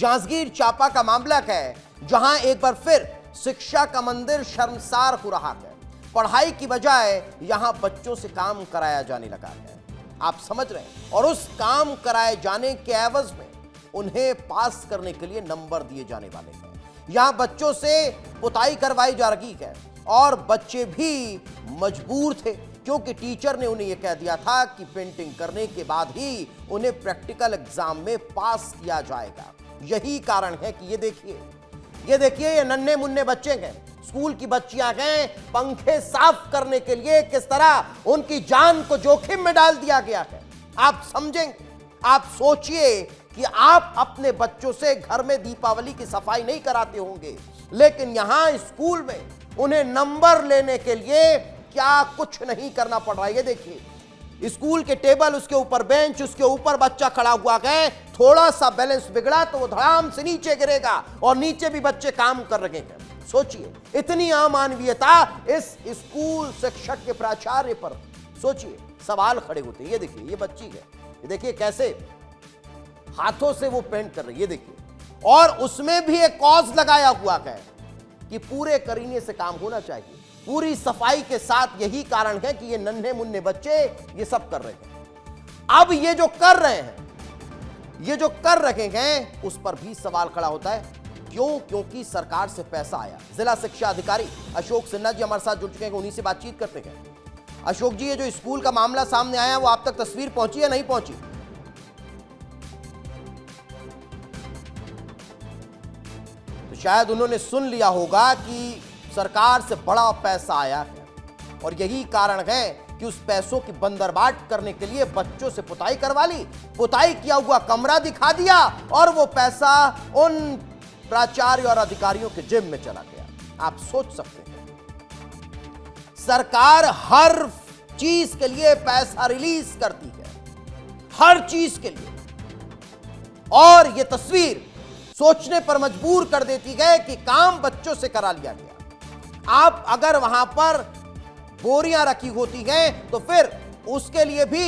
जांजगीर चांपा का मामला है, जहां एक बार फिर शिक्षा का मंदिर शर्मसार हो रहा है। पढ़ाई की बजाय यहां बच्चों से काम कराया जाने लगा है। आप समझ रहे हैं? और उस काम कराए जाने के एवज में उन्हें पास करने के लिए नंबर दिए जाने वाले हैं। यहां बच्चों से पुताई करवाई जा रही है और बच्चे भी मजबूर थे, क्योंकि टीचर ने उन्हें यह कह दिया था कि पेंटिंग करने के बाद ही उन्हें प्रैक्टिकल एग्जाम में पास किया जाएगा। यही कारण है कि ये देखिए ये नन्हे मुन्ने बच्चे हैं, स्कूल की बच्चियां हैं, पंखे साफ करने के लिए किस तरह उनकी जान को जोखिम में डाल दिया गया है। आप समझेंगे, आप सोचिए कि आप अपने बच्चों से घर में दीपावली की सफाई नहीं कराते होंगे, लेकिन यहां स्कूल में उन्हें नंबर लेने के लिए क्या कुछ नहीं करना पड़ रहा है। ये देखिए, स्कूल के टेबल, उसके ऊपर बेंच, उसके ऊपर बच्चा खड़ा हुआ है, थोड़ा सा बैलेंस बिगड़ा तो वो धड़ाम से नीचे गिरेगा और नीचे भी बच्चे काम कर रहे हैं। सोचिए, इतनी अमानवीयता इस स्कूल शिक्षक के प्राचार्य पर। सोचिए, सवाल खड़े होते हैं। ये देखिए, ये बच्ची है, ये देखिए कैसे हाथों से वो पेंट कर रही है, ये देखिए, और उसमें भी एक कॉज लगाया हुआ है कि पूरे करीने से काम होना चाहिए, पूरी सफाई के साथ। यही कारण है कि ये नन्हे मुन्ने बच्चे ये सब कर रहे हैं। अब ये जो कर रहे हैं उस पर भी सवाल खड़ा होता है। क्यों? क्योंकि सरकार से पैसा आया। जिला शिक्षा अधिकारी अशोक सिन्हा जी हमारे साथ जुड़ चुके हैं, उन्हीं से बातचीत करते हैं। अशोक जी, ये जो स्कूल का मामला सामने आया वो आप तक तस्वीर पहुंची या नहीं पहुंची? तो शायद उन्होंने सुन लिया होगा कि सरकार से बड़ा पैसा आया है और यही कारण है कि उस पैसों की बंदरबाट करने के लिए बच्चों से पुताई करवा ली, पुताई किया हुआ कमरा दिखा दिया और वो पैसा उन प्राचार्य और अधिकारियों के जेब में चला गया। आप सोच सकते हैं, सरकार हर चीज के लिए पैसा रिलीज करती है, हर चीज के लिए, और ये तस्वीर सोचने पर मजबूर कर देती है कि काम बच्चों से करा लिया गया। आप अगर वहां पर बोरियां रखी होती हैं तो फिर उसके लिए भी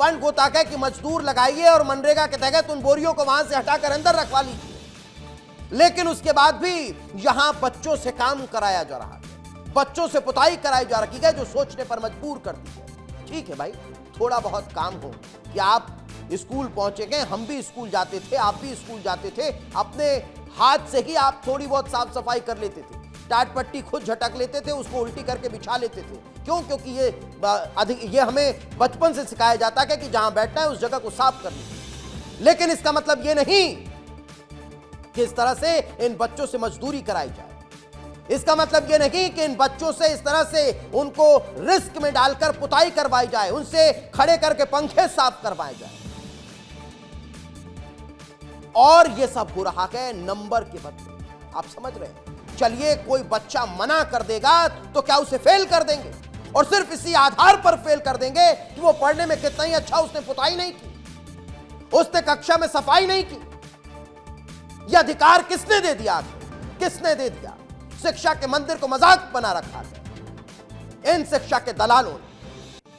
फंड होता है कि मजदूर लगाइए और मनरेगा के तहत उन बोरियों को वहां से हटाकर अंदर रखवा लीजिए। लेकिन उसके बाद भी यहां बच्चों से काम कराया जा रहा है, बच्चों से पुताई कराई जा रही है, जो सोचने पर मजबूर करती है। ठीक है भाई, थोड़ा बहुत काम हो कि आप स्कूल पहुंचे गए, हम भी स्कूल जाते थे, आप भी स्कूल जाते थे, अपने हाथ से ही आप थोड़ी बहुत साफ सफाई कर लेते थे, टाट पट्टी खुद झटक लेते थे, उसको उल्टी करके बिछा लेते थे। क्यों? क्योंकि ये हमें बचपन से सिखाया जाता है कि जहां बैठना है उस जगह को साफ कर लीजिए। लेकिन इसका मतलब ये नहीं कि इस तरह से इन बच्चों से मजदूरी कराई जाए। इसका मतलब ये नहीं कि इन बच्चों से इस तरह से उनको रिस्क में डालकर पुताई करवाई जाए, उनसे खड़े करके पंखे साफ करवाए जाए। और ये सब हो रहा है नंबर के बदले। आप समझ रहे हैं? चलिए, कोई बच्चा मना कर देगा तो क्या उसे फेल कर देंगे? और सिर्फ इसी आधार पर फेल कर देंगे कि वो पढ़ने में कितना ही अच्छा, उसने पुताई नहीं की, उसने कक्षा में सफाई नहीं की। यह अधिकार किसने दे दिया? किसने दे दिया? शिक्षा के मंदिर को मजाक बना रखा है इन शिक्षा के दलालों ने।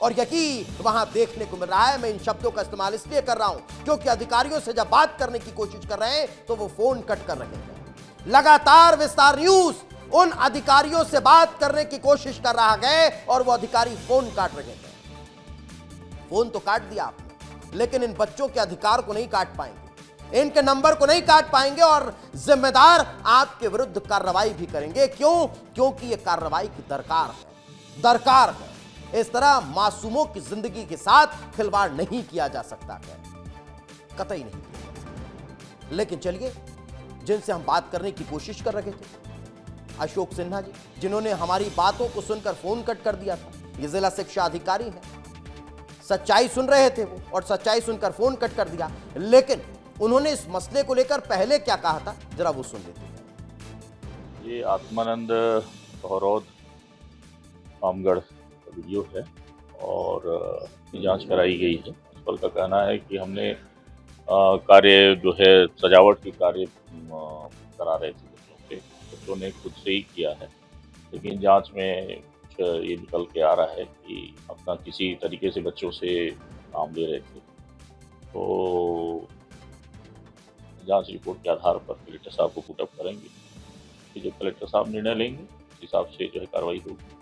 और यही वहां देखने को मिल रहा है। मैं इन शब्दों का इस्तेमाल इसलिए कर रहा हूं क्योंकि अधिकारियों से जब बात करने की कोशिश कर रहे हैं तो वो फोन कट कर रहे हैं। लगातार विस्तार न्यूज उन अधिकारियों से बात करने की कोशिश कर रहा है और वो अधिकारी फोन काट रहे हैं। फोन तो काट दिया आपने, लेकिन इन बच्चों के अधिकार को नहीं काट पाएंगे, इनके नंबर को नहीं काट पाएंगे और जिम्मेदार आपके विरुद्ध कार्रवाई भी करेंगे। क्यों? क्योंकि यह कार्रवाई की दरकार है। इस तरह मासूमों की जिंदगी के साथ खिलवाड़ नहीं किया जा सकता है, कतई नहीं किया जा सकता। लेकिन चलिए, जिनसे हम बात करने की कोशिश कर रहे थे, अशोक सिन्हा जी, जिन्होंने हमारी बातों को सुनकर फोन कट कर दिया था, ये जिला शिक्षा अधिकारी हैं। सच्चाई सुन रहे थे वो, और सच्चाई सुनकर फोन कट कर दिया। लेकिन उन्होंने इस मसले को लेकर पहले क्या कहा था, जरा वो सुन लेते हैं। ये आत्मानंद बहरौद रामगढ़ का वीडियो है और जांच कराई गई है। प्रिंसिपल का कहना है कि हमने कार्य जो है सजावट के कार्य करा रहे थे बच्चों ने खुद से ही किया है, लेकिन जांच में कुछ ये निकल के आ रहा है कि अपना किसी तरीके से बच्चों से काम ले रहे थे। तो जांच रिपोर्ट के आधार पर कलेक्टर साहब को पुटअप करेंगे कि जो कलेक्टर साहब निर्णय लेंगे उस हिसाब से जो है कार्रवाई होगी।